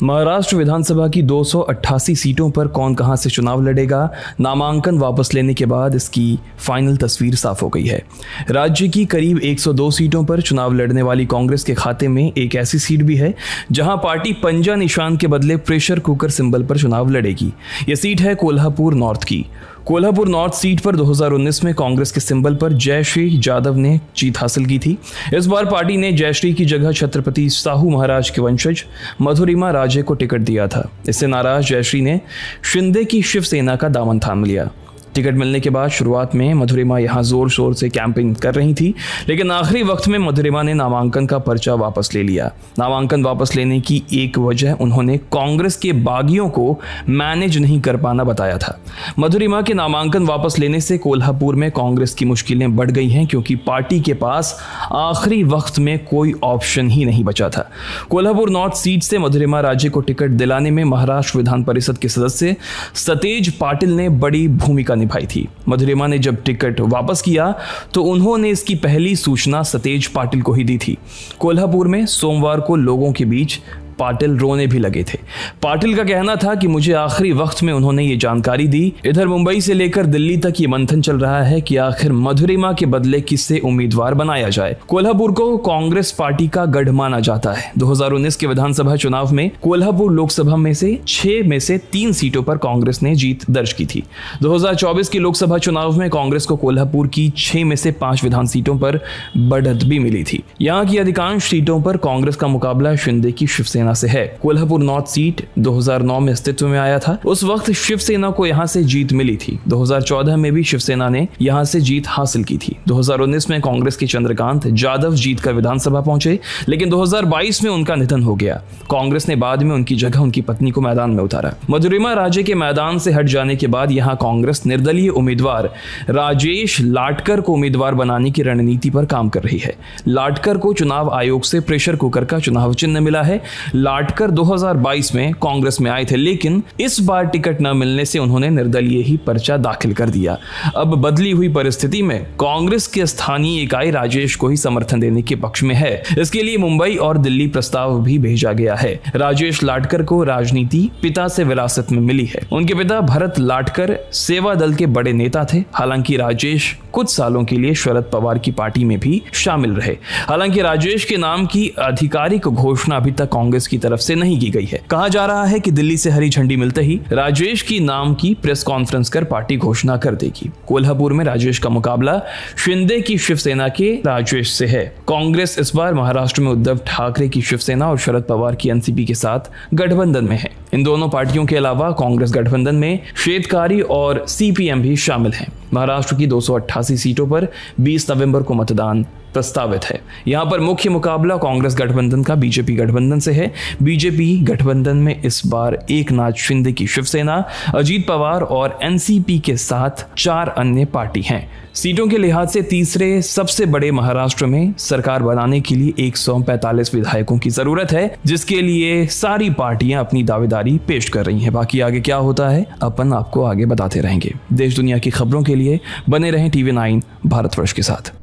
महाराष्ट्र विधानसभा की 288 सीटों पर कौन कहां से चुनाव लड़ेगा, नामांकन वापस लेने के बाद इसकी फाइनल तस्वीर साफ हो गई है। राज्य की करीब 102 सीटों पर चुनाव लड़ने वाली कांग्रेस के खाते में एक ऐसी सीट भी है जहां पार्टी पंजा निशान के बदले प्रेशर कुकर सिंबल पर चुनाव लड़ेगी। यह सीट है कोल्हापुर नॉर्थ की। कोल्हापुर नॉर्थ सीट पर 2019 में कांग्रेस के सिंबल पर जयश्री जाधव ने जीत हासिल की थी। इस बार पार्टी ने जयश्री की जगह छत्रपति साहू महाराज के वंशज मधुरिमा राजे को टिकट दिया था। इससे नाराज जयश्री ने शिंदे की शिवसेना का दामन थाम लिया। टिकट मिलने के बाद शुरुआत में मधुरिमा यहां जोर शोर से कैंपिंग कर रही थी, लेकिन आखिरी वक्त में मधुरिमा ने नामांकन का पर्चा वापस ले लिया। नामांकन वापस लेने की एक वजह उन्होंने कांग्रेस के बागियों को मैनेज नहीं कर पाना बताया था। मधुरिमा के नामांकन वापस लेने से कोल्हापुर में कांग्रेस की मुश्किलें बढ़ गई हैं, क्योंकि पार्टी के पास आखिरी वक्त में कोई ऑप्शन ही नहीं बचा था। कोल्हापुर नॉर्थ सीट से मधुरिमा राजे को टिकट दिलाने में महाराष्ट्र विधान परिषद के सदस्य सतेज पाटिल ने बड़ी भूमिका निभाई थी। मधुरिमा ने जब टिकट वापस किया तो उन्होंने इसकी पहली सूचना सतेज पाटिल को ही दी थी। कोल्हापुर में सोमवार को लोगों के बीच पाटिल रोने भी लगे थे। पाटिल का कहना था कि मुझे आखिरी वक्त में उन्होंने ये जानकारी दी। इधर मुंबई से लेकर दिल्ली तक ये मंथन चल रहा है कि आखिर मधुरिमा के बदले किसे उम्मीदवार बनाया जाए। कोल्हापुर को कांग्रेस पार्टी का गढ़ माना जाता है। 2019 के विधानसभा चुनाव में कोल्हापुर लोकसभा में से 6 में से 3 सीटों पर कांग्रेस ने जीत दर्ज की थी। 2024 के लोकसभा चुनाव में कांग्रेस को कोल्हापुर की 6 में से 5 विधान सीटों पर बढ़त भी मिली थी। यहाँ की अधिकांश सीटों पर कांग्रेस का मुकाबला शिंदे की शिवसेना से है। कोल्हापुर नॉर्थ सीट 2009 में अस्तित्व में आया था। उस वक्त शिवसेना को यहां से जीत मिली थी। 2014 में भी शिवसेना ने यहां से जीत हासिल की थी। 2019 में कांग्रेस के चंद्रकांत जाधव जीतकर विधानसभा पहुंचे, लेकिन 2022 में उनका निधन हो गया। कांग्रेस ने बाद में उनकी जगह उनकी पत्नी को मैदान में उतारा। मधुरिमा राजे के मैदान से हट जाने के बाद यहां कांग्रेस निर्दलीय उम्मीदवार राजेश लाटकर को उम्मीदवार बनाने की रणनीति पर काम कर रही है। लाटकर को चुनाव आयोग से प्रेशर कुकर का चुनाव चिन्ह मिला है। लाटकर 2022 में कांग्रेस में आए थे, लेकिन इस बार टिकट न मिलने से उन्होंने निर्दलीय ही पर्चा दाखिल कर दिया। अब बदली हुई परिस्थिति में कांग्रेस के स्थानीय इकाई राजेश को ही समर्थन देने के पक्ष में है। इसके लिए मुंबई और दिल्ली प्रस्ताव भी भेजा गया है। राजेश लाटकर को राजनीति पिता से विरासत में मिली है। उनके पिता भरत लाटकर सेवा दल के बड़े नेता थे। हालांकि राजेश कुछ सालों के लिए शरद पवार की पार्टी में भी शामिल रहे। हालांकि राजेश के नाम की आधिकारिक घोषणा अभी तक कांग्रेस की तरफ से नहीं की गई है। कहा जा रहा है कि दिल्ली से हरी झंडी मिलते ही राजेश की नाम की प्रेस कॉन्फ्रेंस कर पार्टी घोषणा कर देगी। कोल्हापुर में राजेश का मुकाबला शिंदे की शिवसेना के राजेश से है। कांग्रेस इस बार महाराष्ट्र में उद्धव ठाकरे की शिवसेना और शरद पवार की एनसीपी के साथ गठबंधन में है। इन दोनों पार्टियों के अलावा कांग्रेस गठबंधन में शेतकारी और सीपीएम भी शामिल हैं। महाराष्ट्र की 288 सीटों पर 20 नवंबर को मतदान प्रस्तावित है। यहां पर मुख्य मुकाबला कांग्रेस गठबंधन का बीजेपी गठबंधन से है। बीजेपी गठबंधन में इस बार एकनाथ शिंदे की शिवसेना, अजीत पवार और एनसीपी के साथ 4 अन्य पार्टी हैं। सीटों के लिहाज से तीसरे सबसे बड़े महाराष्ट्र में सरकार बनाने के लिए 145 विधायकों की जरूरत है, जिसके लिए सारी पार्टियां अपनी दावेदारी पेश कर रही हैं। बाकी आगे क्या होता है अपन आपको आगे बताते रहेंगे। देश दुनिया की खबरों के लिए बने रहें TV9 भारतवर्ष के साथ।